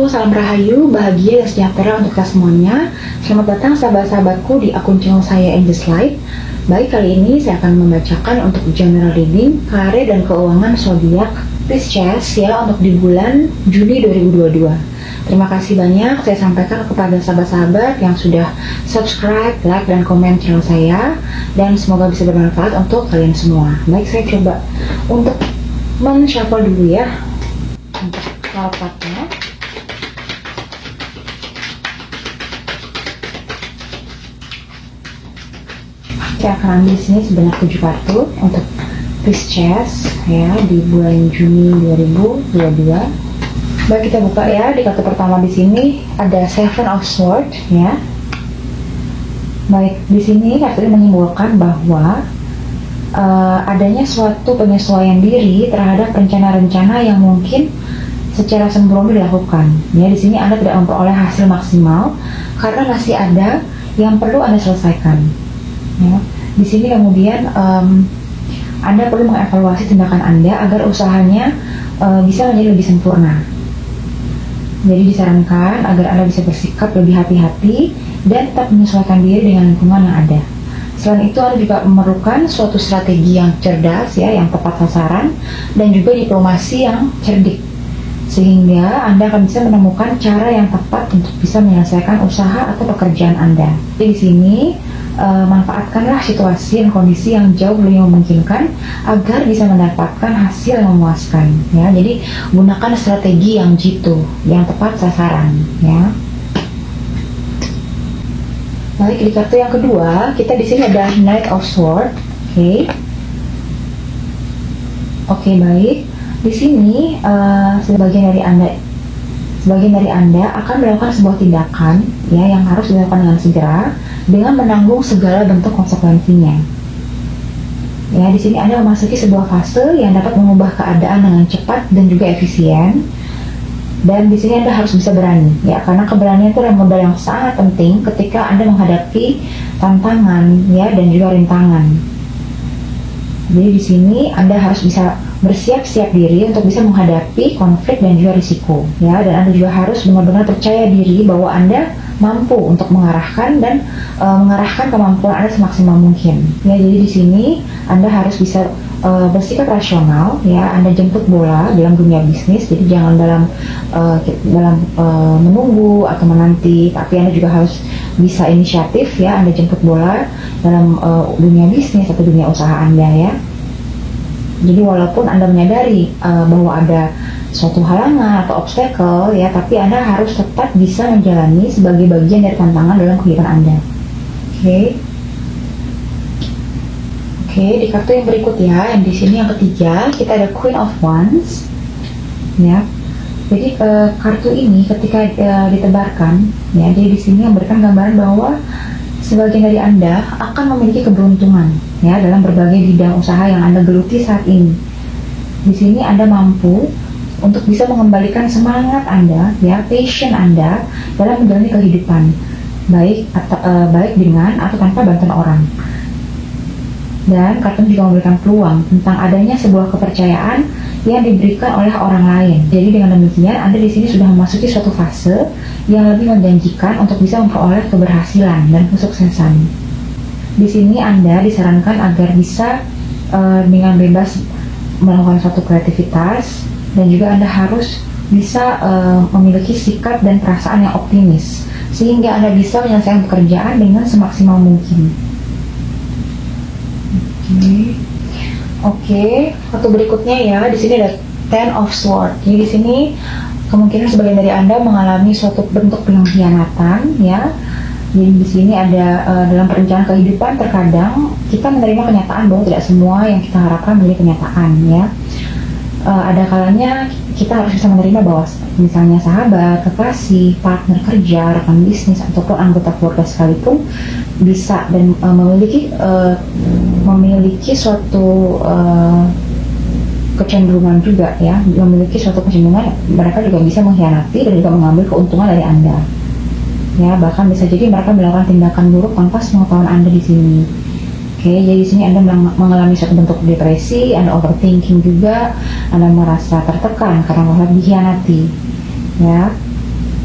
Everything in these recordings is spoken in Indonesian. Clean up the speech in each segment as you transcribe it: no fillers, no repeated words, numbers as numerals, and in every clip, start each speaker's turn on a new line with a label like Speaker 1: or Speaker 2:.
Speaker 1: salam rahayu, bahagia dan sejahtera untuk kita semuanya. Selamat datang sahabat-sahabatku di akun channel saya Angel's Light. Baik, kali ini saya akan membacakan untuk general reading, karir dan keuangan zodiak Pisces ya untuk di bulan Juni 2022. Terima kasih banyak saya sampaikan kepada sahabat-sahabat yang sudah subscribe, like, dan komen channel saya, dan semoga bisa bermanfaat untuk kalian semua. Baik, saya coba untuk men-shuffle dulu ya untuk kartu-kartunya. Saya akan ambil sini sebanyak 7 kartu untuk Pisces ya di bulan Juni 2022. Baik, kita buka ya. Di kartu pertama di sini ada Seven of Swords ya. Baik, di sini kartu ini menyimbolkan bahwa adanya suatu penyesuaian diri terhadap rencana-rencana yang mungkin secara sembrono dilakukan. Ya, di sini Anda tidak memperoleh hasil maksimal karena masih ada yang perlu Anda selesaikan. Ya, di sini kemudian Anda perlu mengevaluasi tindakan Anda agar usahanya bisa menjadi lebih sempurna. Jadi disarankan agar Anda bisa bersikap lebih hati-hati dan tetap menyesuaikan diri dengan lingkungan yang ada. Selain itu, Anda juga memerlukan suatu strategi yang cerdas ya, yang tepat sasaran, dan juga diplomasi yang cerdik, sehingga Anda akan bisa menemukan cara yang tepat untuk bisa menyelesaikan usaha atau pekerjaan Anda. Jadi di sini manfaatkanlah situasi dan kondisi yang jauh lebih memungkinkan agar bisa mendapatkan hasil yang memuaskan ya. Jadi gunakan strategi yang jitu, yang tepat sasaran ya. Baik, di kartu yang kedua kita di sini ada Knight of Swords. Oke, baik. Di sini sebagian dari Anda akan melakukan sebuah tindakan ya yang harus dilakukan dengan segera dengan menanggung segala bentuk konsekuensinya. Ya, di sini Anda memasuki sebuah fase yang dapat mengubah keadaan dengan cepat dan juga efisien. Dan di sini Anda harus bisa berani ya, karena keberanian itu adalah modal yang sangat penting ketika Anda menghadapi tantangan ya dan juga rintangan. Jadi di sini Anda harus bisa bersiap-siap diri untuk bisa menghadapi konflik dan juga risiko ya, dan Anda juga harus benar-benar percaya diri bahwa Anda mampu untuk mengarahkan kemampuan Anda semaksimal mungkin ya. Jadi di sini Anda harus bisa bersikap rasional ya. Anda jemput bola dalam dunia bisnis, jadi jangan dalam menunggu atau menanti, tapi Anda juga harus bisa inisiatif ya. Anda jemput bola dalam dunia bisnis atau dunia usaha Anda ya. Jadi walaupun Anda menyadari bahwa ada suatu halangan atau obstacle ya, tapi Anda harus tetap bisa menjalani sebagai bagian dari tantangan dalam kehidupan Anda. Oke, di kartu yang berikutnya, yang di sini yang ketiga, kita ada Queen of Wands ya. Jadi kartu ini ketika ditebarkan ya, jadi di sini memberikan gambaran bahwa sebagian dari Anda akan memiliki keberuntungan ya dalam berbagai bidang usaha yang Anda geluti saat ini. Di sini Anda mampu untuk bisa mengembalikan semangat Anda ya, passion Anda dalam menjalani kehidupan, baik dengan atau tanpa bantuan orang. Dan kartu juga memberikan peluang tentang adanya sebuah kepercayaan yang diberikan oleh orang lain. Jadi dengan demikian Anda di sini sudah memasuki suatu fase yang lebih menjanjikan untuk bisa memperoleh keberhasilan dan kesuksesan. Di sini Anda disarankan agar bisa dengan bebas melakukan suatu kreativitas, dan juga Anda harus bisa memiliki sikap dan perasaan yang optimis sehingga Anda bisa menyelesaikan pekerjaan dengan semaksimal mungkin. Oke, kartu berikutnya ya, di sini ada Ten of Swords. Jadi di sini kemungkinan sebagian dari Anda mengalami suatu bentuk pengkhianatan ya. Jadi di sini ada dalam perencanaan kehidupan terkadang kita menerima kenyataan bahwa tidak semua yang kita harapkan menjadi kenyataan ya. Ada kalanya kita harus bisa menerima bahwa misalnya sahabat, kekasih, partner kerja, rekan bisnis ataupun anggota keluarga sekalipun bisa dan memiliki suatu kecenderungan juga ya, mereka juga bisa mengkhianati dan juga mengambil keuntungan dari Anda ya. Bahkan bisa jadi mereka melakukan tindakan buruk tanpa pengetahuan Anda di sini. Oke, jadi di sini Anda mengalami suatu bentuk depresi, Anda overthinking juga, Anda merasa tertekan karena merasa dikhianati, ya.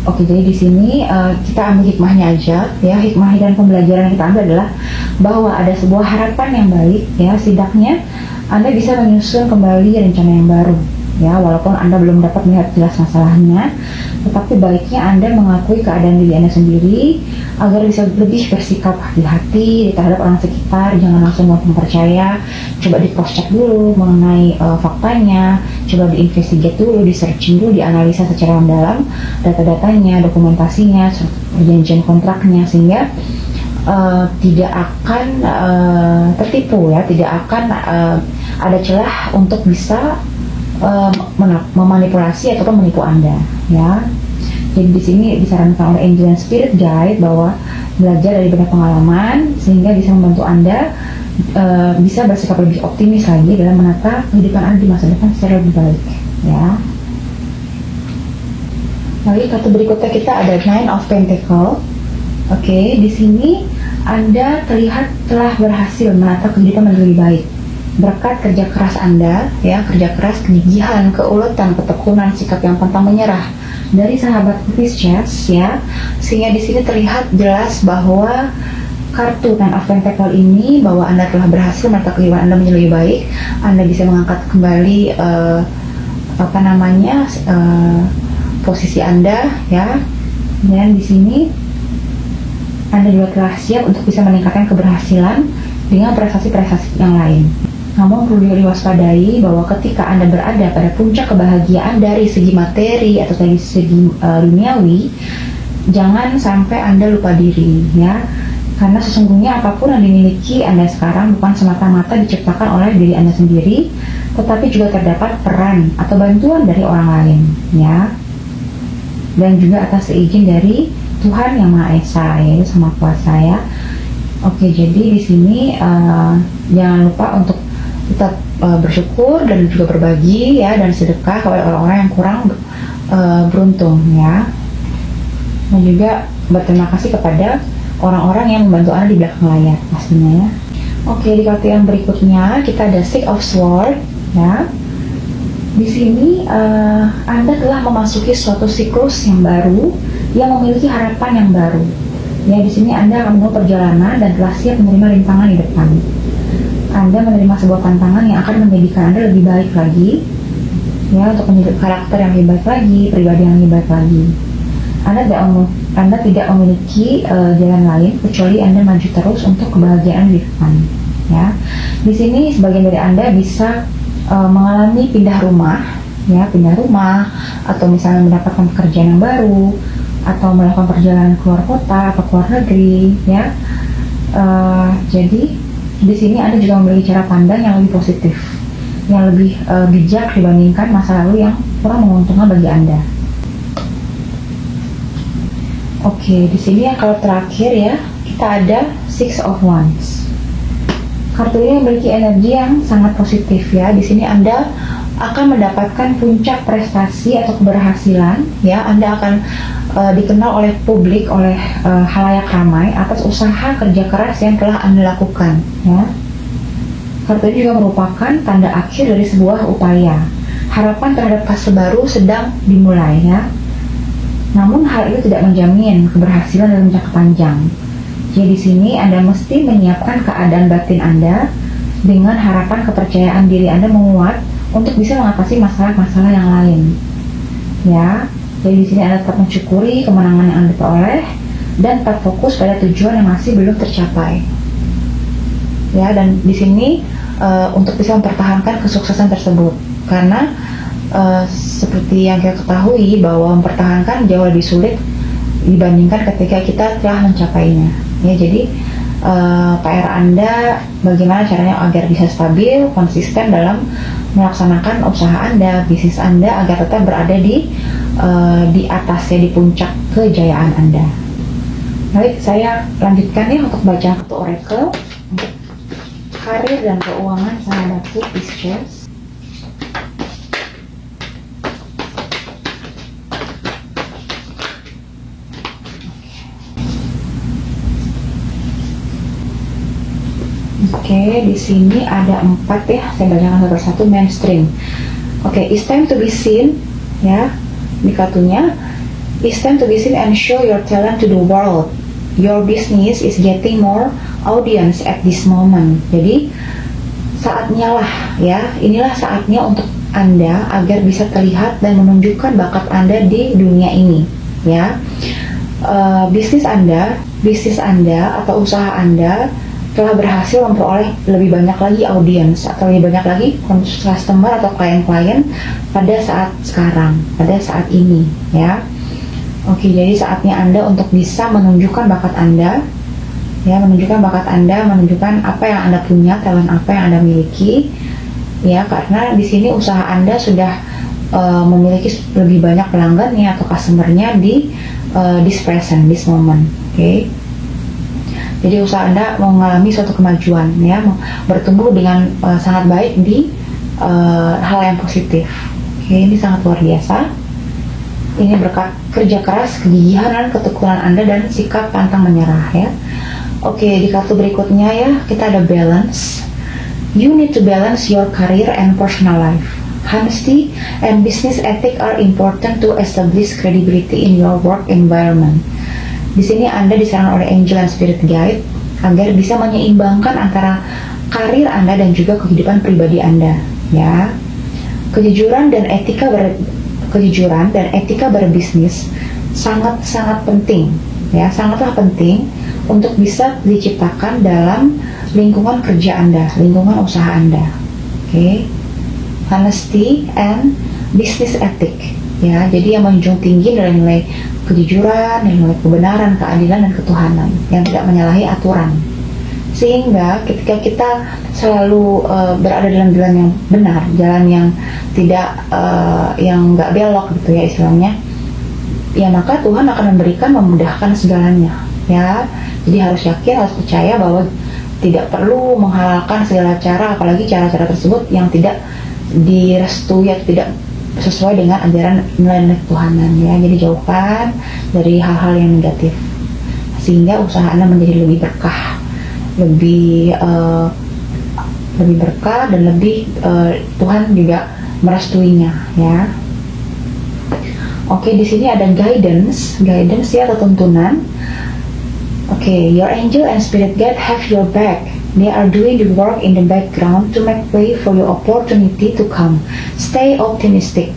Speaker 1: Oke, jadi di sini kita ambil hikmahnya aja ya. Hikmah dan pembelajaran yang kita ambil adalah bahwa ada sebuah harapan yang baik ya. Setidaknya Anda bisa menyusun kembali rencana yang baru ya, walaupun Anda belum dapat melihat jelas masalahnya, tetapi baiknya Anda mengakui keadaan diri Anda sendiri agar bisa lebih bersikap hati-hati terhadap orang sekitar. Jangan langsung mau percaya, coba di cross check dulu mengenai faktanya, coba diinvestigate dulu, di searching dulu, dianalisa secara mendalam data-datanya, dokumentasinya, perjanjian kontraknya, sehingga tidak akan tertipu ya, tidak akan ada celah untuk bisa memanipulasi ataupun menipu Anda ya. Jadi di sini disarankan oleh Angel and Spirit Guide bahwa belajar dari banyak pengalaman sehingga bisa membantu Anda bisa bersikap lebih optimis lagi dalam menata kehidupan Anda di masa depan secara lebih baik ya. Lalu kartu berikutnya kita ada Nine of Pentacles. Oke, di sini Anda terlihat telah berhasil menata kehidupan yang lebih baik berkat kerja keras Anda ya, kerja keras, kegigihan, keuletan, ketekunan, sikap yang pantang menyerah dari sahabat Pisces ya, sehingga di sini terlihat jelas bahwa kartu Nine of Pentacles ini bahwa Anda telah berhasil menata kehidupan Anda menjadi lebih baik. Anda bisa mengangkat kembali posisi Anda ya, dan di sini Anda juga telah siap untuk bisa meningkatkan keberhasilan dengan prestasi-prestasi yang lain. Namun perlu diwaspadai bahwa ketika Anda berada pada puncak kebahagiaan dari segi materi atau dari segi duniawi, jangan sampai Anda lupa diri ya. Karena sesungguhnya apapun yang dimiliki Anda sekarang bukan semata-mata diciptakan oleh diri Anda sendiri, tetapi juga terdapat peran atau bantuan dari orang lain ya. Dan juga atas izin dari Tuhan Yang Maha Esa, yaitu Sama Kuasa ya. Oke, jadi di sini jangan lupa untuk tetap bersyukur dan juga berbagi ya, dan sedekah kepada orang-orang yang kurang beruntung ya. Dan juga berterima kasih kepada orang-orang yang membantu Anda di belakang layar pastinya ya. Oke, di kartu yang berikutnya kita ada Six of Swords ya. Di sini Anda telah memasuki suatu siklus yang baru yang memiliki harapan yang baru. Ya, di sini Anda akan memulai perjalanan dan telah siap menerima rintangan di depan. Anda menerima sebuah tantangan yang akan menjadikan Anda lebih baik lagi, ya, untuk menjadi karakter yang lebih baik lagi, pribadi yang lebih baik lagi. Anda tidak memiliki jalan lain kecuali Anda maju terus untuk kebahagiaan di depan. Ya, di sini sebagian dari Anda bisa mengalami pindah rumah, ya, pindah rumah, atau misalnya mendapatkan pekerjaan yang baru, atau melakukan perjalanan keluar kota atau keluar negeri, ya. Jadi di sini Anda juga memiliki cara pandang yang lebih positif, yang lebih bijak dibandingkan masa lalu yang kurang menguntungkan bagi Anda. Oke, di sini yang kalau terakhir ya, kita ada Six of Wands. Kartu ini memiliki energi yang sangat positif ya. Di sini Anda akan mendapatkan puncak prestasi atau keberhasilan ya. Anda akan dikenal oleh publik, oleh halayak ramai atas usaha kerja keras yang telah Anda lakukan ya. Kartu ini juga merupakan tanda akhir dari sebuah upaya. Harapan terhadap fase baru sedang dimulai ya. Namun hal itu tidak menjamin keberhasilan dalam jangka panjang. Jadi di sini Anda mesti menyiapkan keadaan batin Anda dengan harapan kepercayaan diri Anda menguat untuk bisa mengatasi masalah-masalah yang lain. Ya, jadi di sini Anda tetap mensyukuri kemenangan yang Anda peroleh dan tetap fokus pada tujuan yang masih belum tercapai. Ya, dan di sini untuk bisa mempertahankan kesuksesan tersebut, karena seperti yang kita ketahui bahwa mempertahankan jauh lebih sulit dibandingkan ketika kita telah mencapainya. Ya, jadi PR Anda bagaimana caranya agar bisa stabil, konsisten dalam melaksanakan usaha Anda, bisnis Anda, agar tetap berada di atas ya, di puncak kejayaan Anda. Baik, saya lanjutkan ya untuk baca kartu oracle untuk karir dan keuangan sahabatku Pisces. Oke, di sini ada 4 ya, saya bacakan satu persatu. Mainstream. Oke, it's time to be seen ya, di kartunya. It's time to be seen and show your talent to the world. Your business is getting more audience at this moment. Jadi saatnya lah ya, inilah saatnya untuk Anda agar bisa terlihat dan menunjukkan bakat Anda di dunia ini ya. Bisnis Anda atau usaha Anda telah berhasil memperoleh lebih banyak lagi audiens atau lebih banyak lagi customer atau klien-klien pada saat sekarang, pada saat ini ya. Oke, jadi saatnya Anda untuk bisa menunjukkan bakat Anda ya, menunjukkan apa yang Anda punya, talent apa yang Anda miliki ya, karena di sini usaha Anda sudah memiliki lebih banyak pelanggannya atau customernya di this moment. Oke. Jadi usaha Anda mengalami suatu kemajuan ya, bertumbuh dengan sangat baik di hal yang positif. Oke, ini sangat luar biasa. Ini berkat kerja keras, kegigihan, dan ketekunan Anda dan sikap pantang menyerah ya. Oke, di kartu berikutnya ya, kita ada balance. You need to balance your career and personal life. Honesty and business ethic are important to establish credibility in your work environment. Di sini Anda disarankan oleh Angel and Spirit Guide agar bisa menyeimbangkan antara karir Anda dan juga kehidupan pribadi Anda ya. Kejujuran dan etika berbisnis sangat-sangat penting ya, sangatlah penting untuk bisa diciptakan dalam lingkungan kerja Anda, lingkungan usaha Anda. Oke. Honesty and business ethic ya, jadi yang menjunjung tinggi nilai-nilai kejujuran, nilai kebenaran, keadilan, dan ketuhanan yang tidak menyalahi aturan. Sehingga ketika kita selalu berada dalam jalan yang benar, jalan yang tidak yang nggak belok gitu ya istilahnya, ya maka Tuhan akan memudahkan segalanya ya. Jadi harus yakin, harus percaya bahwa tidak perlu menghalalkan segala cara, apalagi cara-cara tersebut yang tidak direstui atau tidak sesuai dengan ajaran nilai-nilai ketuhanan ya. Jadi jauhkan dari hal-hal yang negatif sehingga usaha Anda menjadi lebih berkah, lebih berkah dan lebih Tuhan juga merestuinya ya. Oke, di sini ada guidance ya atau tuntunan. Oke, your angel and spirit guide have your back. They are doing the work in the background to make way for your opportunity to come. Stay optimistic.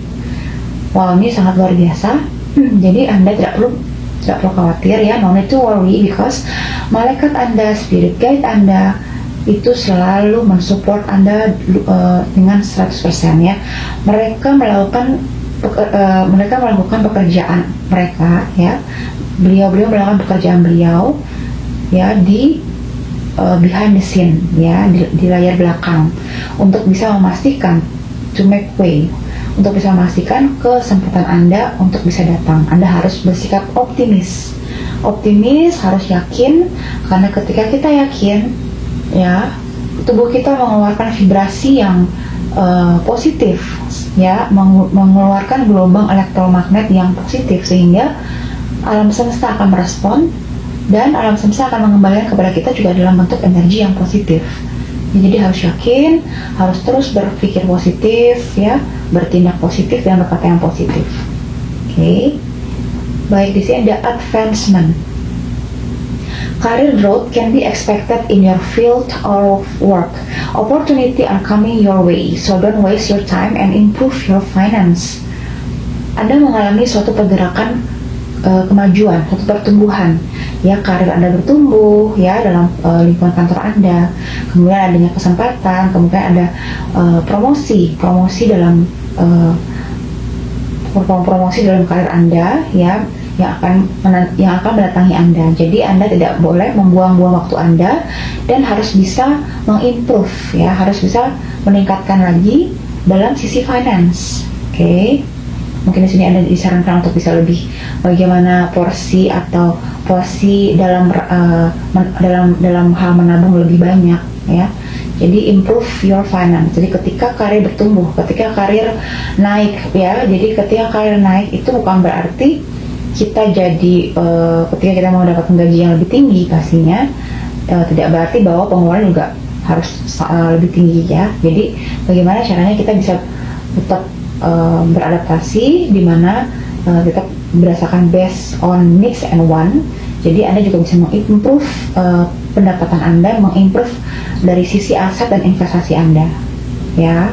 Speaker 1: Wow, ini sangat luar biasa. Jadi Anda tidak perlu khawatir ya, no need to worry, because malaikat Anda, spirit guide Anda itu selalu mensupport Anda dengan 100% ya. Mereka melakukan pekerjaan mereka ya. Beliau melakukan pekerjaan beliau ya di behind the scene ya, di layar belakang untuk bisa memastikan, to make way, untuk bisa memastikan kesempatan Anda untuk bisa datang. Anda harus bersikap optimis, harus yakin, karena ketika kita yakin ya, tubuh kita mengeluarkan vibrasi yang positif ya, mengeluarkan gelombang elektromagnet yang positif, sehingga alam semesta akan merespon dan alam semesta akan mengembalikan kepada kita juga dalam bentuk energi yang positif. Jadi harus yakin, harus terus berpikir positif ya, bertindak positif dan berkata yang positif. Oke. Baik, di sini ada advancement. Career growth can be expected in your field or work. Opportunity are coming your way, so don't waste your time and improve your finance. Anda mengalami suatu pergerakan kemajuan, suatu pertumbuhan ya, karir Anda bertumbuh ya dalam lingkungan kantor Anda, kemudian adanya kesempatan, kemudian ada promosi dalam promosi dalam karir Anda ya, yang akan mendatangi Anda. Jadi Anda tidak boleh membuang-buang waktu Anda dan harus bisa mengimprove ya, harus bisa meningkatkan lagi dalam sisi finance. Oke. Mungkin di sini Anda disarankan untuk bisa lebih bagaimana porsi dalam hal menabung lebih banyak ya. Jadi improve your finance. Jadi ketika karir bertumbuh, ketika karir naik ya. Jadi ketika karir naik itu bukan berarti kita jadi ketika kita mau dapat gaji yang lebih tinggi pastinya, tidak berarti bahwa pengeluaran juga harus lebih tinggi ya. Jadi bagaimana caranya kita bisa tetap beradaptasi, di mana tetap berdasarkan based on needs and want. Jadi Anda juga bisa mengimprove pendapatan Anda, mengimprove dari sisi aset dan investasi Anda, ya.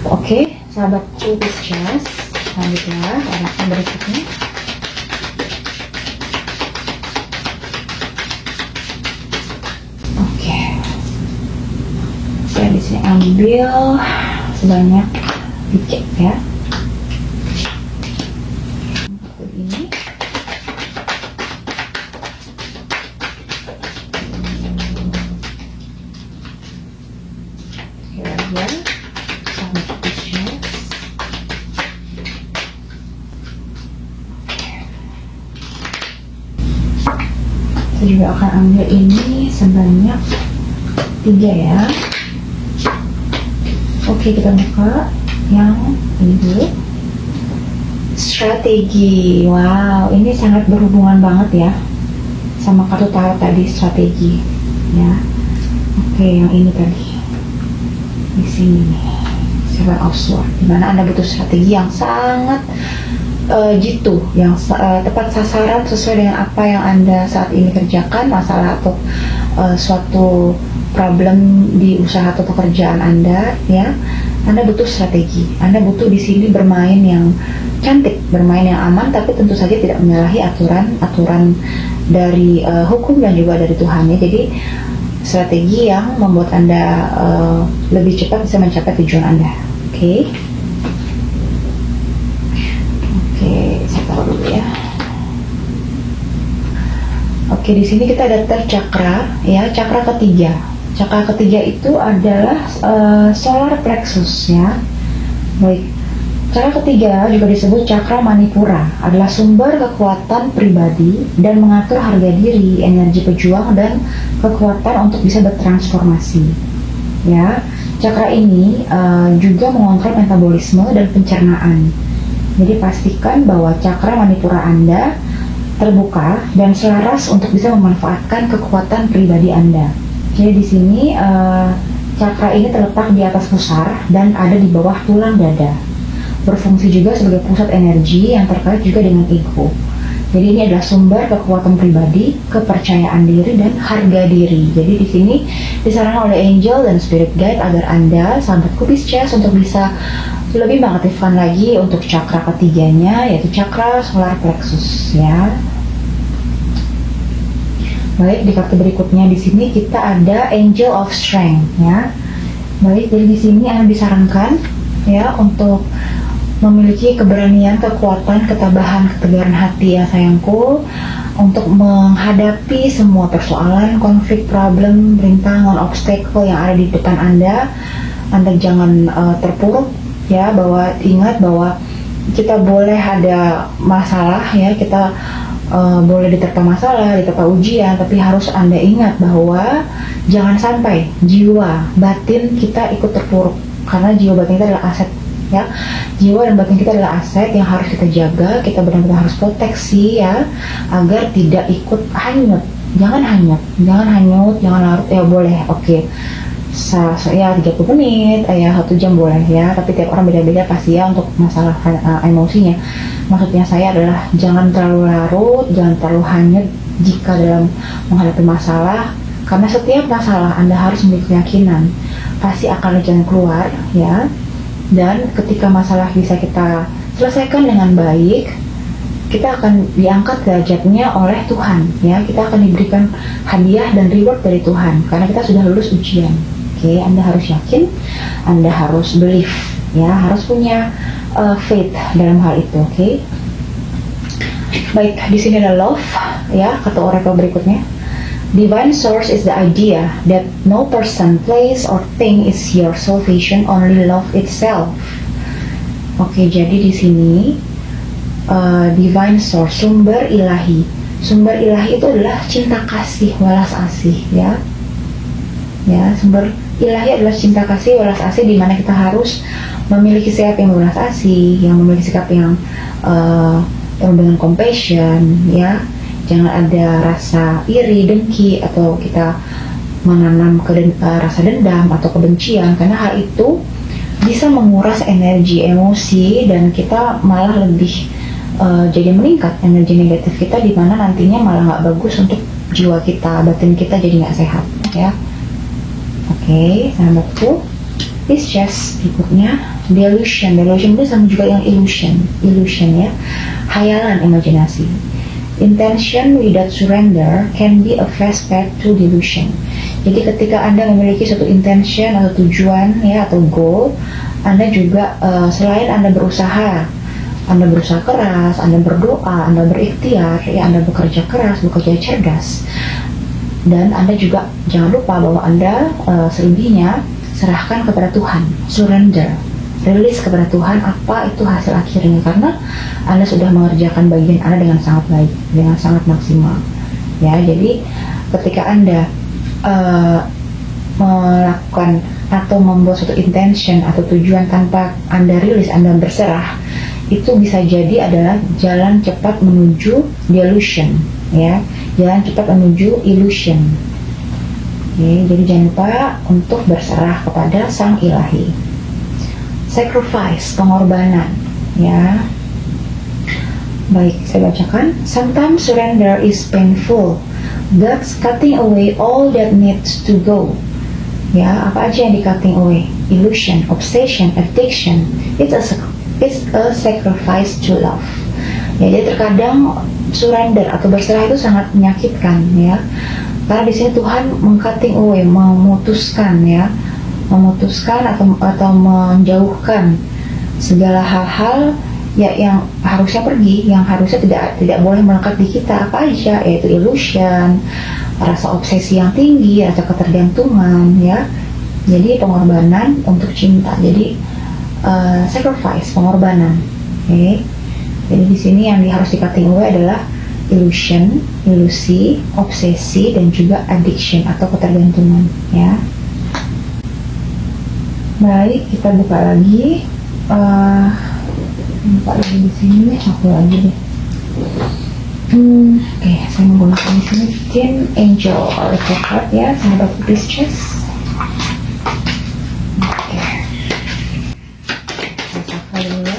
Speaker 1: Oke, sahabatku Pisces, selanjutnya yang berikutnya. Oke, saya di sini ambil sebanyak 3 ya. Saya juga akan ambil ini sebanyak 3 ya. Oke, kita buka yang ini dulu. Strategi. Wow, ini sangat berhubungan banget ya sama kartu tarot tadi, strategi ya. Oke, yang ini tadi di sini nih, Seven of Swords, dimana Anda butuh strategi yang sangat jitu, yang tepat sasaran sesuai dengan apa yang Anda saat ini kerjakan, masalah atau suatu problem di usaha atau pekerjaan Anda ya. Anda butuh strategi, Anda butuh di sini bermain yang cantik, bermain yang aman, tapi tentu saja tidak menyalahi aturan dari hukum dan juga dari Tuhan ya. Jadi strategi yang membuat Anda lebih cepat bisa mencapai tujuan Anda. Oke. Oke, saya taruh dulu ya. Oke, di sini kita ada third chakra ya, chakra ketiga. Chakra ketiga itu adalah solar plexus ya. Baik. Chakra ketiga juga disebut chakra manipura, adalah sumber kekuatan pribadi dan mengatur harga diri, energi pejuang dan kekuatan untuk bisa bertransformasi. Ya, chakra ini juga mengontrol metabolisme dan pencernaan. Jadi pastikan bahwa cakra manipura Anda terbuka dan selaras untuk bisa memanfaatkan kekuatan pribadi Anda. Jadi di sini cakra ini terletak di atas pusar dan ada di bawah tulang dada. Berfungsi juga sebagai pusat energi yang terkait juga dengan ego. Jadi ini adalah sumber kekuatan pribadi, kepercayaan diri dan harga diri. Jadi di sini disarankan oleh angel dan spirit guide agar Anda, sahabatku Pisces, untuk bisa lebih mengaktifkan lagi untuk cakra ketiganya, yaitu cakra solar plexus ya. Baik, di kartu berikutnya di sini kita ada Angel of Strength ya. Baik, jadi di sini Anda disarankan ya untuk memiliki keberanian, kekuatan, ketabahan, ketegaran hati ya sayangku, untuk menghadapi semua persoalan, konflik, problem, rintangan, obstacle yang ada di depan Anda. Anda jangan terpuruk ya, bahwa ingat bahwa kita boleh ada masalah ya, kita boleh diterpa masalah, diterpa ujian, tapi harus Anda ingat bahwa jangan sampai jiwa batin kita ikut terpuruk, karena jiwa batin kita adalah aset ya. Jiwa dan batin kita adalah aset yang harus kita jaga, kita benar-benar harus proteksi ya, agar tidak ikut hanyut. Jangan hanyut, jangan larut ya, boleh oke. Ya 30 menit, ya 1 jam boleh ya, tapi tiap orang beda-beda pasti ya untuk masalah emosinya. Maksudnya saya adalah jangan terlalu larut, jangan terlalu hanyut jika dalam menghadapi masalah, karena setiap masalah Anda harus memiliki keyakinan pasti akan ada jalan keluar ya. Dan ketika masalah bisa kita selesaikan dengan baik, kita akan diangkat derajatnya oleh Tuhan ya, kita akan diberikan hadiah dan reward dari Tuhan karena kita sudah lulus ujian. Oke, Anda harus yakin, Anda harus believe ya, harus punya faith dalam hal itu. Oke. Baik, di sini ada love ya, kata oracle berikutnya. Divine source is the idea that no person, place or thing is your salvation, only love itself. Oke, jadi di sini divine source, sumber ilahi. Sumber ilahi itu adalah cinta kasih, welas asih ya. Ya, sumber ilahi adalah cinta kasih, welas asih, di mana kita harus memiliki sikap yang welas asih, yang memiliki sikap yang penuh dengan compassion ya. Jangan ada rasa iri, dengki, atau kita menanam rasa dendam atau kebencian, karena hal itu bisa menguras energi, emosi, dan kita malah lebih jadi meningkat energi negatif kita, di mana nantinya malah nggak bagus untuk jiwa kita, batin kita jadi nggak sehat ya. Oke, sahabatku, Pisces berikutnya delusion. Delusion itu sama juga yang illusion ya, hayalan, imajinasi. Intention without surrender can be a fast path to delusion. Jadi ketika Anda memiliki suatu intention atau tujuan ya, atau goal, Anda juga selain Anda berusaha keras, Anda berdoa, Anda berikhtiar, ya, Anda bekerja keras, bekerja cerdas, dan Anda juga jangan lupa bahwa Anda selebihnya serahkan kepada Tuhan, surrender, rilis kepada Tuhan apa itu hasil akhirnya, karena Anda sudah mengerjakan bagian Anda dengan sangat baik, dengan sangat maksimal ya. Jadi ketika Anda melakukan atau membuat suatu intention atau tujuan tanpa Anda rilis, Anda berserah, itu bisa jadi adalah jalan cepat menuju delusion ya, jalan cepat menuju illusion. Oke, jadi jangan lupa untuk berserah kepada Sang Ilahi. Sacrifice, pengorbanan ya. Baik, saya bacakan. Sometimes surrender is painful. That's cutting away all that needs to go. Ya, apa aja yang di cutting away? Illusion, obsession, addiction. It's a sacrifice to love. Ya, jadi terkadang surrender atau berserah itu sangat menyakitkan ya. Karena di sini Tuhan meng-cutting away, memutuskan atau menjauhkan segala hal-hal ya yang harusnya pergi, yang harusnya tidak boleh melekat di kita, apa aja, yaitu illusion, rasa obsesi yang tinggi, rasa ketergantungan ya. Jadi pengorbanan untuk cinta. Jadi sacrifice, pengorbanan. Oke. Jadi di sini yang harus di-cutting away adalah illusion, ilusi, obsesi, dan juga addiction atau ketergantungan ya. Baik, kita buka lagi. Buka lagi di sini, aku lagi deh. Oke, saya menggunakan di sini Teen Angel Oracle card ya, sahabat Pisces. Oke, saya pakai dulu.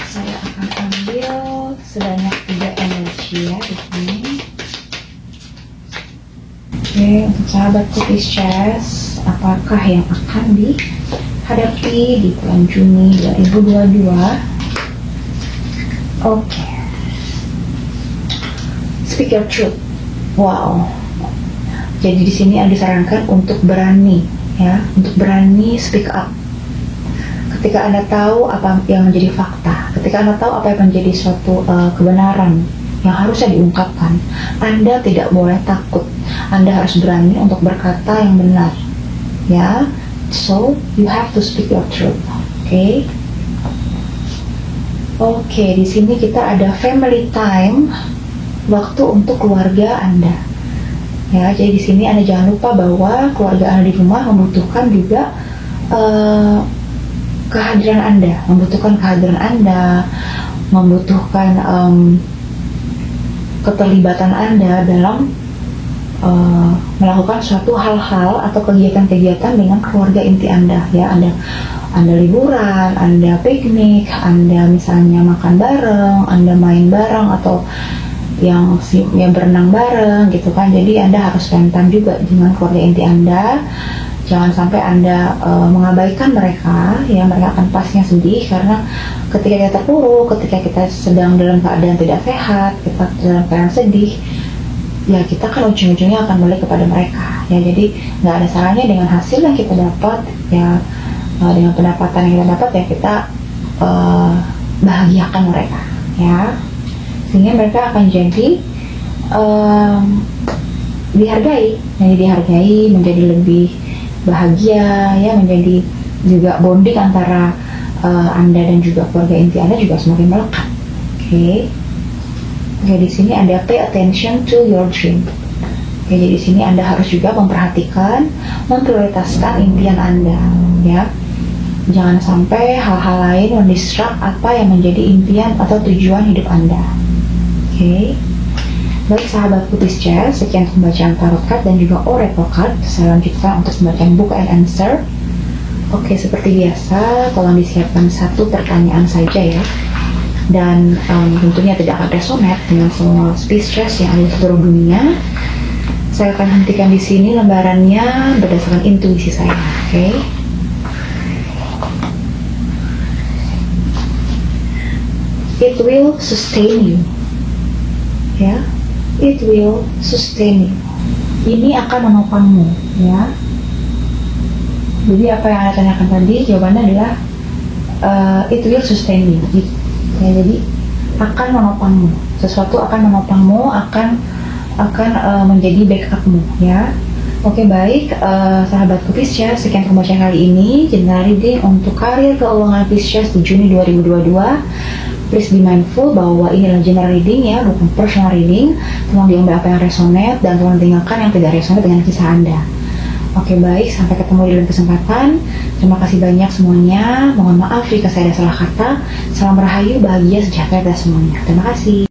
Speaker 1: Saya akan ambil sebanyak 3 energi ya di sini. Oke, untuk sahabatku Pisces, apakah yang akan dihadapi di bulan Juni 2022? Oke. Speak your truth. Wow. Jadi di sini ada disarankan untuk berani ya, untuk berani speak up. Ketika Anda tahu apa yang menjadi fakta, ketika Anda tahu apa yang menjadi suatu kebenaran yang harusnya diungkapkan, Anda tidak boleh takut. Anda harus berani untuk berkata yang benar ya. So you have to speak your truth. Oke, di sini kita ada family time, waktu untuk keluarga Anda ya. Jadi di sini Anda jangan lupa bahwa keluarga Anda di rumah membutuhkan juga kehadiran Anda, membutuhkan keterlibatan Anda dalam melakukan suatu hal-hal atau kegiatan-kegiatan dengan keluarga inti Anda ya. Anda liburan, Anda piknik, Anda misalnya makan bareng, Anda main bareng, atau yang berenang bareng gitu kan. Jadi Anda harus spend time juga dengan keluarga inti Anda. Jangan sampai Anda mengabaikan mereka ya. Mereka akan pastinya sedih, karena ketika kita terpuruk, ketika kita sedang dalam keadaan tidak sehat, kita dalam keadaan sedih ya, kita kan ujung-ujungnya akan balik kepada mereka ya. Jadi nggak ada salahnya dengan hasil yang kita dapat ya, dengan pendapatan yang kita dapat ya, kita bahagiakan mereka ya, sehingga mereka akan jadi dihargai, menjadi lebih bahagia ya, menjadi juga bonding antara Anda dan juga keluarga inti Anda juga semakin melekat. Oke, di sini Anda pay attention to your dream. Oke, jadi di sini Anda harus juga memperhatikan, memprioritaskan impian Anda ya. Jangan sampai hal-hal lain mendistract apa yang menjadi impian atau tujuan hidup Anda. Oke. Baik sahabatku Pisces, sekian pembacaan tarot card dan juga oracle card. Saya lanjutkan untuk pembacaan book and answer. Oke, seperti biasa, tolong disiapkan satu pertanyaan saja ya. Dan tentunya tidak akan resonate dengan semua Pisces yang ada di seluruh dunia. Saya akan hentikan di sini lembarannya berdasarkan intuisi saya. Oke. It will sustain you. Ya. It will sustain you. Ini akan menopangmu, ya. Jadi apa yang Anda tanyakan tadi, jawabannya adalah it will sustain you. Ya, jadi akan menopangmu. Sesuatu akan menopangmu, akan menjadi backupmu, ya. Oke, baik, sahabatku Pisces, sekian pembacaan kali ini. General reading untuk karir keuangan Pisces di Juni 2022. Please be mindful bahwa ini adalah general reading ya, bukan personal reading. Tolong diambil apa yang resonate dan tolong tinggalkan yang tidak resonate dengan kisah Anda. Oke, baik, sampai ketemu di lain kesempatan. Terima kasih banyak semuanya. Mohon maaf jika saya ada salah kata. Salam rahayu, bahagia, sejahtera semuanya. Terima kasih.